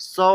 100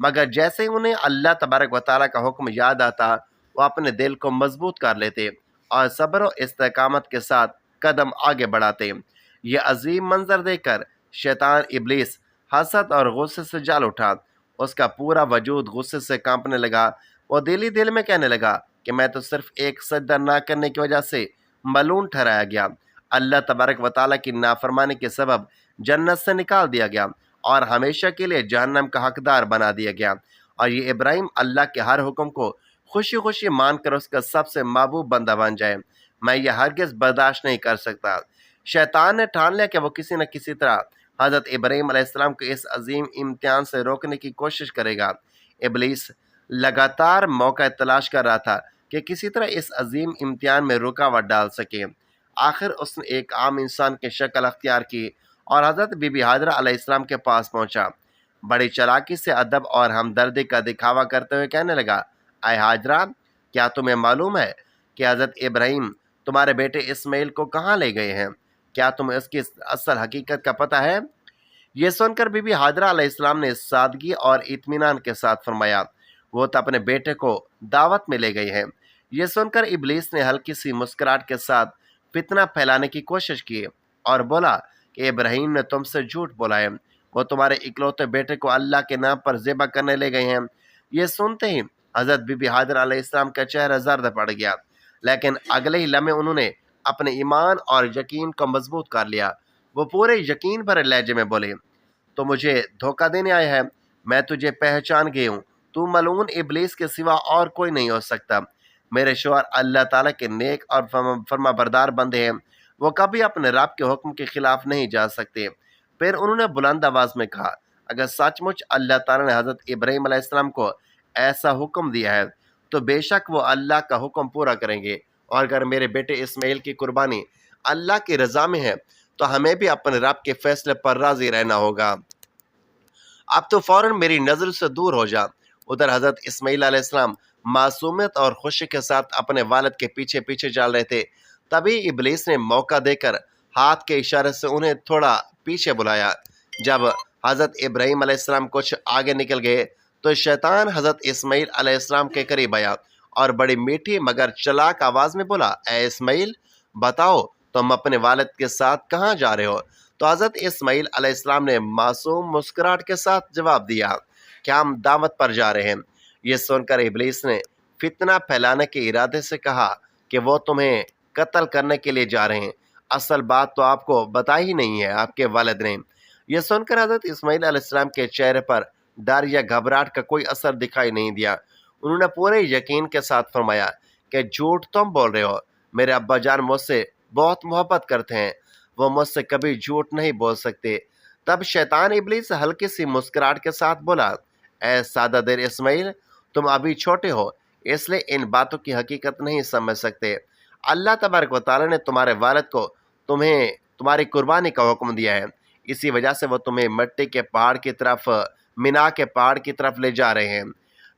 مگر جیسے ہی انہیں اللہ تبارک و تعالیٰ کا حکم یاد آتا وہ اپنے دل کو مضبوط کر لیتے اور صبر و استقامت کے ساتھ قدم آگے بڑھاتے۔ یہ عظیم منظر دیکھ کر شیطان ابلیس حسد اور غصے سے جل اٹھا۔ اس کا پورا وجود غصے سے کانپنے لگا۔ وہ دل ہی دل میں کہنے لگا کہ میں تو صرف ایک سجدہ نہ کرنے کی وجہ سے ملعون ٹھہرایا گیا، اللہ تبارک و تعالیٰ کی نافرمانی کے سبب جنت سے نکال دیا گیا اور ہمیشہ کے لیے جہنم کا حقدار بنا دیا گیا، اور یہ ابراہیم اللہ کے ہر حکم کو خوشی خوشی مان کر اس کا سب سے محبوب بندہ بن جائے، میں یہ ہرگز برداشت نہیں کر سکتا۔ شیطان نے ٹھان لیا کہ وہ کسی نہ کسی طرح حضرت ابراہیم علیہ السلام کو اس عظیم امتحان سے روکنے کی کوشش کرے گا۔ ابلیس لگاتار موقع تلاش کر رہا تھا کہ کسی طرح اس عظیم امتحان میں رکاوٹ ڈال سکے۔ آخر اس نے ایک عام انسان کی شکل اختیار کی اور حضرت بی بی حاجرہ علیہ السلام کے پاس پہنچا۔ بڑی چالاکی سے ادب اور ہمدردی کا دکھاوا کرتے ہوئے کہنے لگا، اے حاجرہ، کیا تمہیں معلوم ہے کہ حضرت ابراہیم تمہارے بیٹے اسماعیل کو کہاں لے گئے ہیں؟ کیا تمہیں اس کی اصل حقیقت کا پتہ ہے؟ یہ سن کر بی بی حاجرہ علیہ السلام نے سادگی اور اطمینان کے ساتھ فرمایا، وہ تو اپنے بیٹے کو دعوت میں لے گئی ہیں۔ یہ سن کر ابلیس نے ہلکی سی مسکراہٹ کے ساتھ فتنہ پھیلانے کی کوشش کی اور بولا کہ ابراہیم نے تم سے جھوٹ بولا ہے، وہ تمہارے اکلوتے بیٹے کو اللہ کے نام پر ذبح کرنے لے گئے ہیں۔ یہ سنتے ہی حضرت بی بی حاجرہ علیہ السلام کا چہرہ زرد پڑ گیا، لیکن اگلے ہی لمحے انہوں نے اپنے ایمان اور یقین کو مضبوط کر لیا۔ وہ پورے یقین بھرے لہجے میں بولے، تو مجھے دھوکہ دینے آیا ہے، میں تجھے پہچان گئی ہوں، تو ملعون ابلیس کے سوا اور کوئی نہیں ہو سکتا۔ میرے شوہر اللہ تعالیٰ کے نیک اور فرما بردار بندے ہیں، وہ کبھی اپنے رب کے حکم کے خلاف نہیں جا سکتے۔ پھر انہوں نے بلند آواز میں کہا، اگر سچ مچ اللہ تعالیٰ نے حضرت ابراہیم علیہ السلام کو ایسا حکم دیا ہے تو بے شک وہ اللہ کا حکم پورا کریں گے، اور اگر میرے بیٹے اسماعیل کی قربانی اللہ کی رضا میں ہے تو ہمیں بھی اپنے رب کے فیصلے پر راضی رہنا ہوگا۔ اب تو فوراً میری نظر سے دور ہو جا۔ ادھر حضرت اسماعیل علیہ السلام معصومیت اور خوشی کے ساتھ اپنے والد کے پیچھے پیچھے چل رہے تھے۔ تبھی ابلیس نے موقع دے کر ہاتھ کے اشارے سے انہیں تھوڑا پیچھے بلایا۔ جب حضرت ابراہیم علیہ السلام کچھ آگے نکل گئے تو شیطان حضرت اسماعیل علیہ السلام کے قریب آیا اور بڑی میٹھی مگر چلاک آواز میں بولا، اے اسماعیل، بتاؤ تم اپنے والد کے ساتھ کہاں جا رہے ہو؟ تو حضرت اسماعیل علیہ السلام نے معصوم مسکراہٹ کے ساتھ جواب دیا کہ ہم دعوت پر جا رہے ہیں۔ یہ سن کر ابلیس نے فتنہ پھیلانے کے ارادے سے کہا کہ وہ تمہیں قتل کرنے کے لیے جا رہے ہیں، اصل بات تو آپ کو بتائی ہی نہیں ہے آپ کے والد نے۔ یہ سن کر حضرت اسماعیل علیہ السلام کے چہرے پر ڈر یا گھبراہٹ کا کوئی اثر دکھائی نہیں دیا۔ انہوں نے پورے یقین کے ساتھ فرمایا کہ جھوٹ تم بول رہے ہو، میرے ابا جان مجھ سے بہت محبت کرتے ہیں، وہ مجھ سے کبھی جھوٹ نہیں بول سکتے۔ تب شیطان ابلیس ہلکی سی مسکراہٹ کے ساتھ بولا، اے سادہ دل اسماعیل، تم ابھی چھوٹے ہو اس لیے ان باتوں کی حقیقت نہیں سمجھ سکتے۔ اللہ تبارک و تعالیٰ نے تمہارے والد کو تمہیں تمہاری قربانی کا حکم دیا ہے، اسی وجہ سے وہ تمہیں مٹی کے پہاڑ کی طرف، مینا کے پہاڑ کی طرف لے جا رہے ہیں۔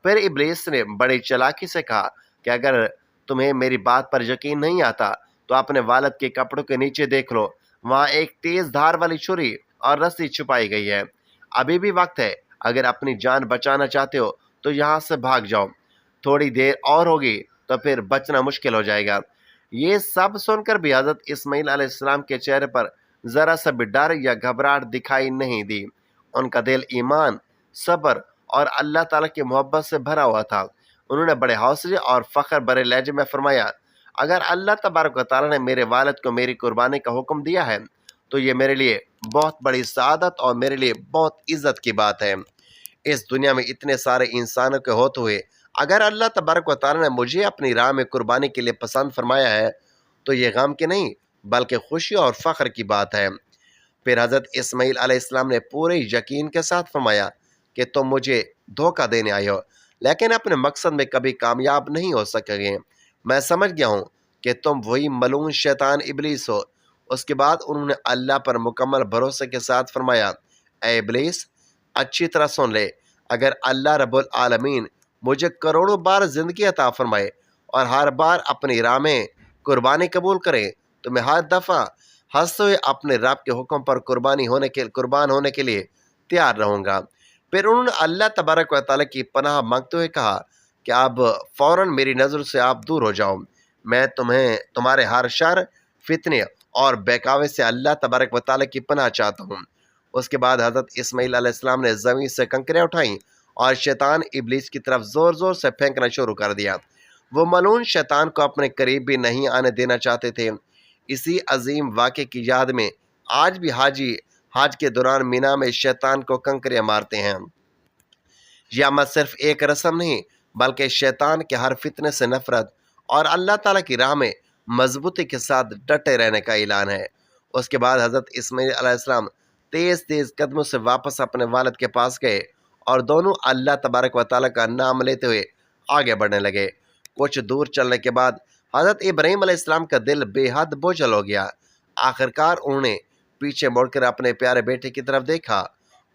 پھر ابلیس نے بڑی چالاکی سے کہا کہ اگر تمہیں میری بات پر یقین نہیں آتا تو اپنے والد کے کپڑوں کے نیچے دیکھ لو، وہاں ایک تیز دھار والی چھری اور رسی چھپائی گئی ہے، ابھی بھی وقت ہے، اگر اپنی جان بچانا چاہتے ہو تو یہاں سے بھاگ جاؤ، تھوڑی دیر اور ہوگی تو پھر بچنا مشکل ہو جائے گا۔ یہ سب سن کر بھی حضرت اسماعیل علیہ السلام کے چہرے پر ذرا سا بھی ڈر یا گھبراہٹ دکھائی نہیں دی۔ ان کا دل ایمان، صبر اور اللہ تعالیٰ کی محبت سے بھرا ہوا تھا۔ انہوں نے بڑے حوصلے اور فخر بھرے لہجے میں فرمایا، اگر اللہ تبارک و تعالیٰ نے میرے والد کو میری قربانی کا حکم دیا ہے تو یہ میرے لیے بہت بڑی سعادت اور میرے لیے بہت عزت کی بات ہے۔ اس دنیا میں اتنے سارے انسانوں کے ہوتے ہوئے اگر اللہ تبارک و تعالیٰ نے مجھے اپنی راہ میں قربانی کے لیے پسند فرمایا ہے تو یہ غم کی نہیں بلکہ خوشی اور فخر کی بات ہے۔ پھر حضرت اسماعیل علیہ السلام نے پورے یقین کے ساتھ فرمایا کہ تم مجھے دھوکہ دینے آئے ہو لیکن اپنے مقصد میں کبھی کامیاب نہیں ہو سکے گے، میں سمجھ گیا ہوں کہ تم وہی ملعون شیطان ابلیس ہو۔ اس کے بعد انہوں نے اللہ پر مکمل بھروسے کے ساتھ فرمایا، اے ابلیس، اچھی طرح سن لے، اگر اللہ رب العالمین مجھے کروڑوں بار زندگی عطا فرمائے اور ہر بار اپنی راہ میں قربانی قبول کرے تو میں ہر دفعہ ہنستے ہوئے اپنے رب کے حکم پر قربان ہونے کے لیے تیار رہوں گا۔ پھر انہوں نے اللہ تبارک و تعالیٰ کی پناہ مانگتے ہوئے کہا کہ اب فوراً میری نظر سے آپ دور ہو جاؤ، میں تمہارے ہر شر، فتنے اور بہکاوے سے اللہ تبارک و تعالیٰ کی پناہ چاہتا ہوں۔ اس کے بعد حضرت اسماعیل علیہ السلام نے زمین سے کنکریاں اٹھائیں اور شیطان ابلیس کی طرف زور زور سے پھینکنا شروع کر دیا۔ وہ ملعون شیطان کو اپنے قریب بھی نہیں آنے دینا چاہتے تھے۔ اسی عظیم واقعے کی یاد میں آج بھی حاجی حج کے دوران مینا میں شیطان کو کنکریاں مارتے ہیں۔ یہ عمل صرف ایک رسم نہیں بلکہ شیطان کے ہر فتنے سے نفرت اور اللہ تعالیٰ کی راہ میں مضبوطی کے ساتھ ڈٹے رہنے کا اعلان ہے۔ اس کے بعد حضرت اسماعیل علیہ السلام تیز تیز قدموں سے واپس اپنے والد کے پاس گئے اور دونوں اللہ تبارک و تعالیٰ کا نام لیتے ہوئے آگے بڑھنے لگے۔ کچھ دور چلنے کے بعد حضرت ابراہیم علیہ السلام کا دل بے حد بوجھل ہو گیا۔ آخرکار انہوں نے پیچھے مڑ کر اپنے پیارے بیٹے کی طرف دیکھا۔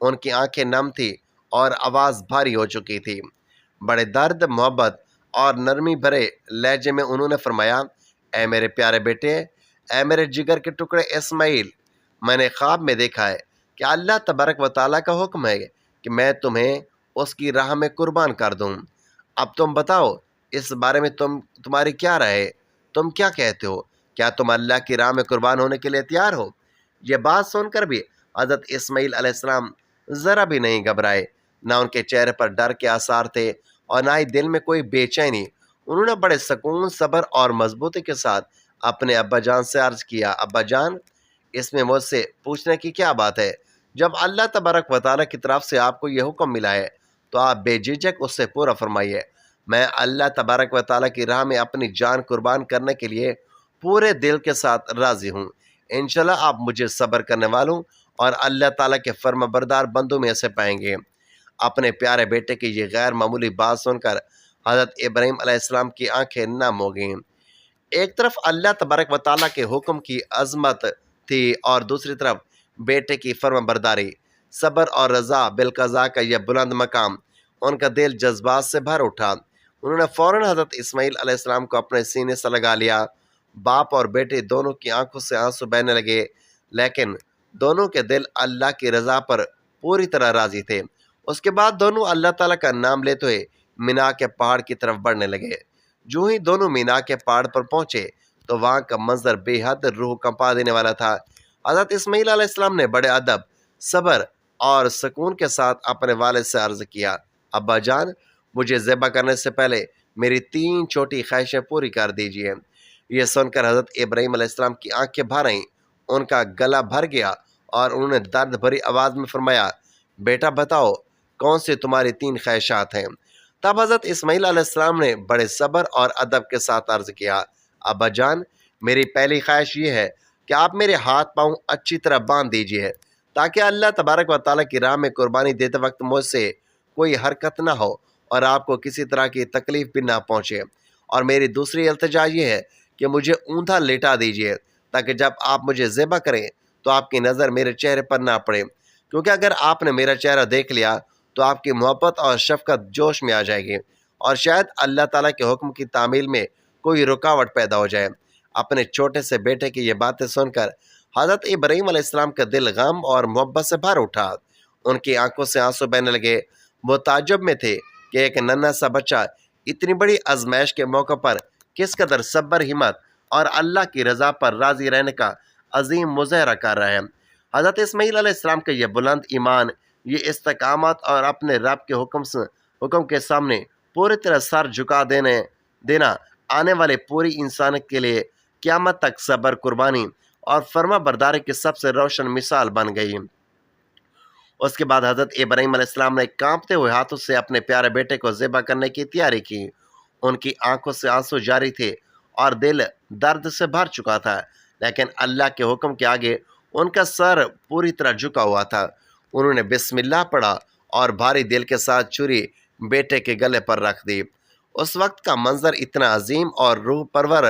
ان کی آنکھیں نم تھی اور آواز بھاری ہو چکی تھی۔ بڑے درد، محبت اور نرمی بھرے لہجے میں انہوں نے فرمایا، اے میرے پیارے بیٹے، اے میرے جگر کے ٹکڑے اسماعیل، میں نے خواب میں دیکھا ہے کہ اللہ تبارک و تعالیٰ کا حکم ہے کہ میں تمہیں اس کی راہ میں قربان کر دوں۔ اب تم بتاؤ اس بارے میں تمہاری کیا رائے ہے؟ تم کیا کہتے ہو؟ کیا تم اللہ کی راہ میں قربان ہونے کے لیے تیار ہو؟ یہ بات سن کر بھی حضرت اسماعیل علیہ السلام ذرا بھی نہیں گھبرائے، نہ ان کے چہرے پر ڈر کے آثار تھے اور نہ ہی دل میں کوئی بے چینی۔ انہوں نے بڑے سکون، صبر اور مضبوطی کے ساتھ اپنے ابا جان سے عرض کیا، ابا جان، اس میں مجھ سے پوچھنے کی کیا بات ہے؟ جب اللہ تبارک و تعالیٰ کی طرف سے آپ کو یہ حکم ملا ہے تو آپ بے جھجک اس سے پورا فرمائیے۔ میں اللہ تبارک و تعالیٰ کی راہ میں اپنی جان قربان کرنے کے لیے پورے دل کے ساتھ راضی ہوں۔ انشاءاللہ آپ مجھے صبر کرنے والوں اور اللہ تعالیٰ کے فرما بردار بندوں میں سے پائیں گے۔ اپنے پیارے بیٹے کی یہ غیر معمولی بات سن کر حضرت ابراہیم علیہ السلام کی آنکھیں نم ہو گئیں۔ ایک طرف اللہ تبارک و تعالیٰ کے حکم کی عظمت تھی اور دوسری طرف بیٹے کی فرما برداری، صبر اور رضا بالقضاء کا یہ بلند مقام۔ ان کا دل جذبات سے بھر اٹھا۔ انہوں نے فوراً حضرت اسماعیل علیہ السلام کو اپنے سینے سے لگا لیا۔ باپ اور بیٹے دونوں کی آنکھوں سے آنسو بہنے لگے، لیکن دونوں کے دل اللہ کی رضا پر پوری طرح راضی تھے۔ اس کے بعد دونوں اللہ تعالیٰ کا نام لیتے ہوئے مینا کے پہاڑ کی طرف بڑھنے لگے۔ جو ہی دونوں مینا کے پہاڑ پر پہنچے تو وہاں کا منظر بے حد روح کمپا دینے والا تھا۔ حضرت اسماعیل علیہ السلام نے بڑے ادب، صبر اور سکون کے ساتھ اپنے والد سے عرض کیا، ابا جان، مجھے ذبح کرنے سے پہلے میری 3 چھوٹی خواہشیں پوری کر دیجیے۔ یہ سن کر حضرت ابراہیم علیہ السلام کی آنکھیں بھر آئیں، ان کا گلا بھر گیا اور انہوں نے درد بھری آواز میں فرمایا، بیٹا بتاؤ کون سی تمہاری 3 خواہشات ہیں؟ تب حضرت اسماعیل علیہ السلام نے بڑے صبر اور ادب کے ساتھ عرض کیا، ابا جان، میری پہلی خواہش یہ ہے کہ آپ میرے ہاتھ پاؤں اچھی طرح باندھ دیجیے تاکہ اللہ تبارک و تعالیٰ کی راہ میں قربانی دیتے وقت مجھ سے کوئی حرکت نہ ہو اور آپ کو کسی طرح کی تکلیف بھی نہ پہنچے۔ اور میری دوسری التجا یہ ہے کہ مجھے اوندا لیٹا دیجیے تاکہ جب آپ مجھے ذبح کریں تو آپ کی نظر میرے چہرے پر نہ پڑے، کیونکہ اگر آپ نے میرا چہرہ دیکھ لیا تو آپ کی محبت اور شفقت جوش میں آ جائے گی اور شاید اللہ تعالیٰ کے حکم کی تعمیل میں کوئی رکاوٹ پیدا ہو جائے۔ اپنے چھوٹے سے بیٹے کی یہ باتیں سن کر حضرت ابراہیم علیہ السلام کا دل غم اور محبت سے بھر اٹھا۔ ان کی آنکھوں سے آنسو بہنے لگے۔ وہ تعجب میں تھے کہ ایک ننھا سا بچہ اتنی بڑی آزمائش کے موقع پر کس قدر صبر، ہمت اور اللہ کی رضا پر راضی رہنے کا عظیم مظاہرہ کر رہے ہیں۔ حضرت اسماعیل علیہ السلام کا یہ بلند ایمان، یہ استقامت اور اپنے رب کے حکم کے سامنے پوری طرح سر جھکا دینا آنے والے پوری انسانیت کے لیے قیامت تک صبر، قربانی اور فرما برداری کی سب سے روشن مثال بن گئی۔ اس کے بعد حضرت ابراہیم علیہ السلام نے کانپتے ہوئے ہاتھوں سے اپنے پیارے بیٹے کو ذبح کرنے کی تیاری کی۔ ان کی آنکھوں سے آنسو جاری تھے اور دل درد سے بھر چکا تھا، لیکن اللہ کے حکم کے آگے ان کا سر پوری طرح جھکا ہوا تھا۔ انہوں نے بسم اللہ پڑھا اور بھاری دل کے ساتھ چھری بیٹے کے گلے پر رکھ دی۔ اس وقت کا منظر اتنا عظیم اور روح پرور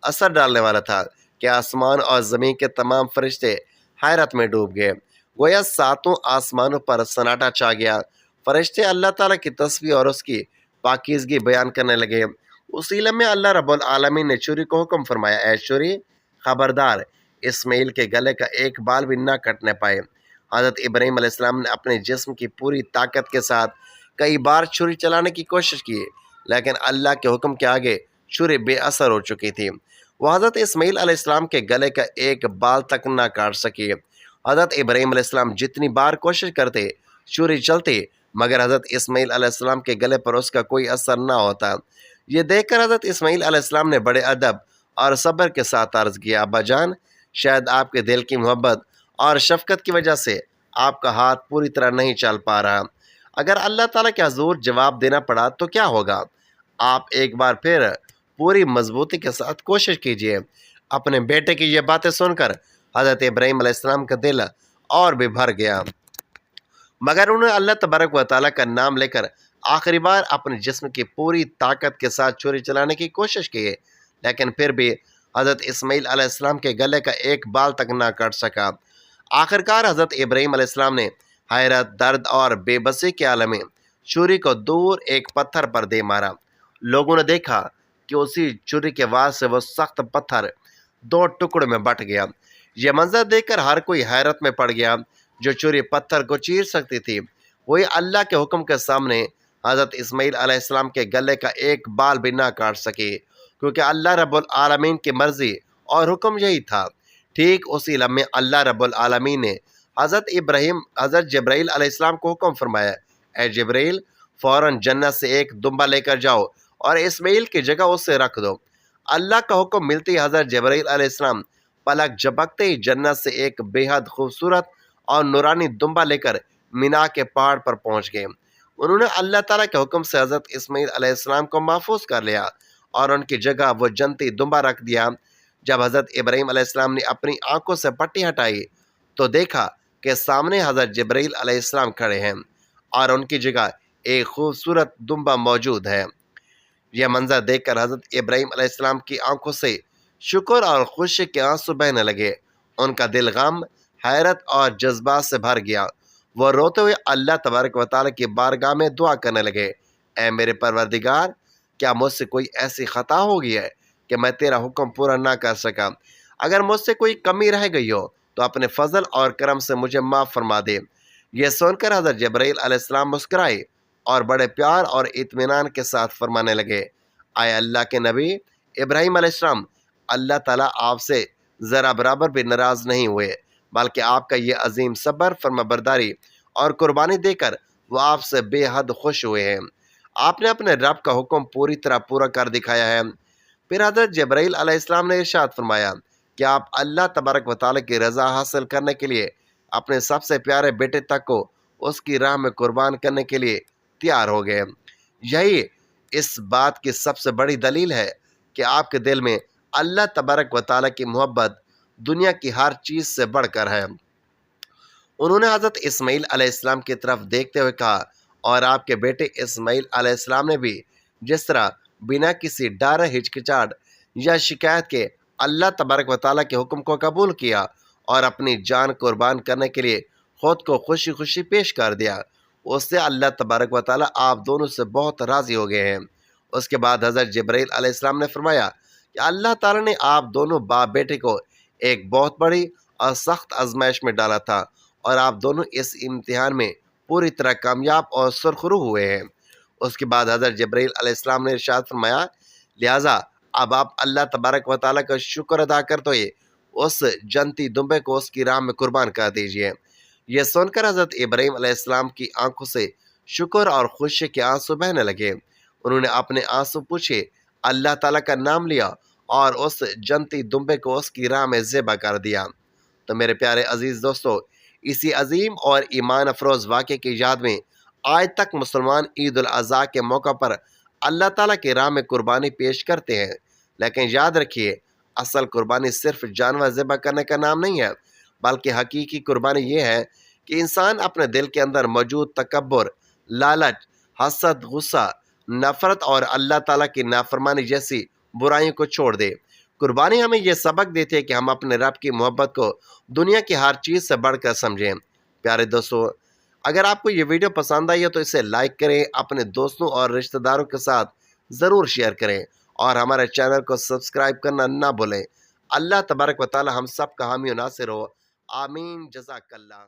اثر ڈالنے والا تھا کہ آسمان اور زمین کے تمام فرشتے حیرت میں ڈوب گئے۔ گویا 7 آسمانوں پر سناٹا چھا گیا۔ فرشتے اللہ تعالیٰ کی تسبیح اور اس کی پاکیزگی بیان کرنے لگے۔ اسی لمحے اللہ رب العالمین نے چھری کو حکم فرمایا، اے چھری، خبردار، اسماعیل کے گلے کا ایک بال بھی نہ کٹنے پائے۔ حضرت ابراہیم علیہ السلام نے اپنے جسم کی پوری طاقت کے ساتھ کئی بار چھری چلانے کی کوشش کی، لیکن اللہ کے حکم کے آگے چھری بے اثر ہو چکی تھی۔ وہ حضرت اسماعیل علیہ السلام کے گلے کا ایک بال تک نہ کاٹ سکی۔ حضرت ابراہیم علیہ السلام جتنی بار کوشش کرتے چھری چلتی، مگر حضرت اسماعیل علیہ السلام کے گلے پر اس کا کوئی اثر نہ ہوتا۔ یہ دیکھ کر حضرت اسماعیل علیہ السلام نے بڑے ادب اور صبر کے ساتھ عرض کیا، ابا جان، شاید آپ کے دل کی محبت اور شفقت کی وجہ سے آپ کا ہاتھ پوری طرح نہیں چل پا رہا۔ اگر اللہ تعالیٰ کے حضور جواب دینا پڑا تو کیا ہوگا؟ آپ ایک بار پھر پوری مضبوطی کے ساتھ کوشش کیجیے۔ اپنے بیٹے کی یہ باتیں سن کر حضرت ابراہیم علیہ السلام کا دل اور بھی بھر گیا، مگر انہوں نے اللہ تبارک و تعالیٰ کا نام لے کر آخری بار اپنے جسم کی پوری طاقت کے ساتھ چھری چلانے کی کوشش کی، لیکن پھر بھی حضرت اسماعیل علیہ السلام کے گلے کا ایک بال تک نہ کٹ سکا۔ آخرکار حضرت ابراہیم علیہ السلام نے حیرت، درد اور بے بسی کے عالم میں چھری کو دور ایک پتھر پر دے مارا۔ لوگوں نے دیکھا کہ اسی چھری کے وار سے وہ سخت پتھر دو ٹکڑوں میں بٹ گیا۔ یہ منظر دیکھ کر ہر کوئی حیرت میں پڑ گیا۔ جو چھری پتھر کو چیر سکتی تھی، وہی اللہ کے حکم کے سامنے حضرت اسماعیل علیہ السلام کے گلے کا ایک بال بھی نہ کاٹ سکی، کیونکہ اللہ رب العالمین کی مرضی اور حکم یہی تھا۔ ٹھیک اسی لمحے اللہ رب العالمین نے حضرت جبرائیل علیہ السلام کو حکم فرمایا، اے جبرائیل، فوراً جنت سے ایک دمبا لے کر جاؤ اور اسماعیل کی جگہ اسے رکھ دو۔ اللہ کا حکم ملتے ہی حضرت جبرائیل علیہ السلام پلک جھپکتے ہی جنت سے ایک بے حد خوبصورت اور نورانی دمبا لے کر مینا کے پہاڑ پر پہنچ گئے۔ انہوں نے اللہ تعالیٰ کے حکم سے حضرت اسماعیل علیہ السلام کو محفوظ کر لیا اور ان کی جگہ وہ جنتی دمبا رکھ دیا۔ جب حضرت ابراہیم علیہ السلام نے اپنی آنکھوں سے پٹی ہٹائی تو دیکھا کہ سامنے حضرت جبرائیل علیہ السلام کھڑے ہیں اور ان کی جگہ ایک خوبصورت دمبا موجود ہے۔ یہ منظر دیکھ کر حضرت ابراہیم علیہ السلام کی آنکھوں سے شکر اور خوشی کے آنسو بہنے لگے۔ ان کا دل غم، حیرت اور جذبات سے بھر گیا۔ وہ روتے ہوئے اللہ تبارک و تعالیٰ کی بارگاہ میں دعا کرنے لگے، اے میرے پروردگار، کیا مجھ سے کوئی ایسی خطا ہو گئی ہے کہ میں تیرا حکم پورا نہ کر سکا؟ اگر مجھ سے کوئی کمی رہ گئی ہو تو اپنے فضل اور کرم سے مجھے معاف فرما دے۔ یہ سن کر حضرت جبرائیل علیہ السلام مسکرائے اور بڑے پیار اور اطمینان کے ساتھ فرمانے لگے، اے اللہ کے نبی ابراہیم علیہ السلام، اللہ تعالیٰ آپ سے ذرا برابر بھی ناراض نہیں ہوئے، بلکہ آپ کا یہ عظیم صبر، فرمانبرداری اور قربانی دے کر وہ آپ سے بے حد خوش ہوئے ہیں۔ آپ نے اپنے رب کا حکم پوری طرح پورا کر دکھایا ہے۔ پھر حضرت جبرائیل علیہ السلام نے ارشاد فرمایا کہ آپ اللہ تبارک و تعالیٰ کی رضا حاصل کرنے کے لیے اپنے سب سے پیارے بیٹے تک کو اس کی راہ میں قربان کرنے کے لیے تیار ہو گئے۔ یہی اس بات کی سب سے بڑی دلیل ہے کہ آپ کے دل میں اللہ تبارک و تعالیٰ کی محبت دنیا کی ہر چیز سے بڑھ کر ہے۔ انہوں نے حضرت اسماعیل علیہ السلام کی طرف دیکھتے ہوئے کہا، اور آپ کے بیٹے اسماعیل علیہ السلام نے بھی جس طرح بنا کسی ڈر، ہچکچاہٹ یا شکایت کے اللہ تبارک و تعالیٰ کے حکم کو قبول کیا اور اپنی جان قربان کرنے کے لیے خود کو خوشی خوشی پیش کر دیا، اس سے اللہ تبارک و تعالیٰ آپ دونوں سے بہت راضی ہو گئے ہیں۔ اس کے بعد حضرت جبرائیل علیہ السلام نے فرمایا کہ اللہ تعالیٰ نے آپ دونوں باپ بیٹے کو ایک بہت بڑی اور سخت آزمائش میں ڈالا تھا، اور آپ دونوں اس امتحان میں پوری طرح کامیاب اور سرخرو ہوئے ہیں۔ اس کے بعد حضرت جبرائیل علیہ السلام نے ارشاد فرمایا، لہٰذا اب آپ اللہ تبارک و تعالیٰ کا شکر ادا کرتے ہوئے اس جنتی دمبے کو اس کی راہ میں قربان کر دیجیے۔ یہ سن کر حضرت ابراہیم علیہ السلام کی آنکھوں سے شکر اور خوشی کے آنسو بہنے لگے۔ انہوں نے اپنے آنسو پوچھے، اللہ تعالیٰ کا نام لیا اور اس جنتی دمبے کو اس کی راہ میں ذبح کر دیا۔ تو میرے پیارے عزیز دوستو، اسی عظیم اور ایمان افروز واقعے کی یاد میں آج تک مسلمان عید الاضحیٰ کے موقع پر اللہ تعالیٰ کی راہ میں قربانی پیش کرتے ہیں، لیکن یاد رکھیے، اصل قربانی صرف جانور ذبح کرنے کا نام نہیں ہے، بلکہ حقیقی قربانی یہ ہے کہ انسان اپنے دل کے اندر موجود تکبر، لالچ، حسد، غصہ، نفرت اور اللہ تعالیٰ کی نافرمانی جیسی برائیوں کو چھوڑ دے۔ قربانی ہمیں یہ سبق دیتی ہے کہ ہم اپنے رب کی محبت کو دنیا کی ہر چیز سے بڑھ کر سمجھیں۔ پیارے دوستو، اگر آپ کو یہ ویڈیو پسند آئی ہے تو اسے لائک کریں، اپنے دوستوں اور رشتہ داروں کے ساتھ ضرور شیئر کریں اور ہمارے چینل کو سبسکرائب کرنا نہ بھولیں۔ اللہ تبارک و تعالی ہم سب کا حامی و ناصر ہو، آمین، جزاک اللہ۔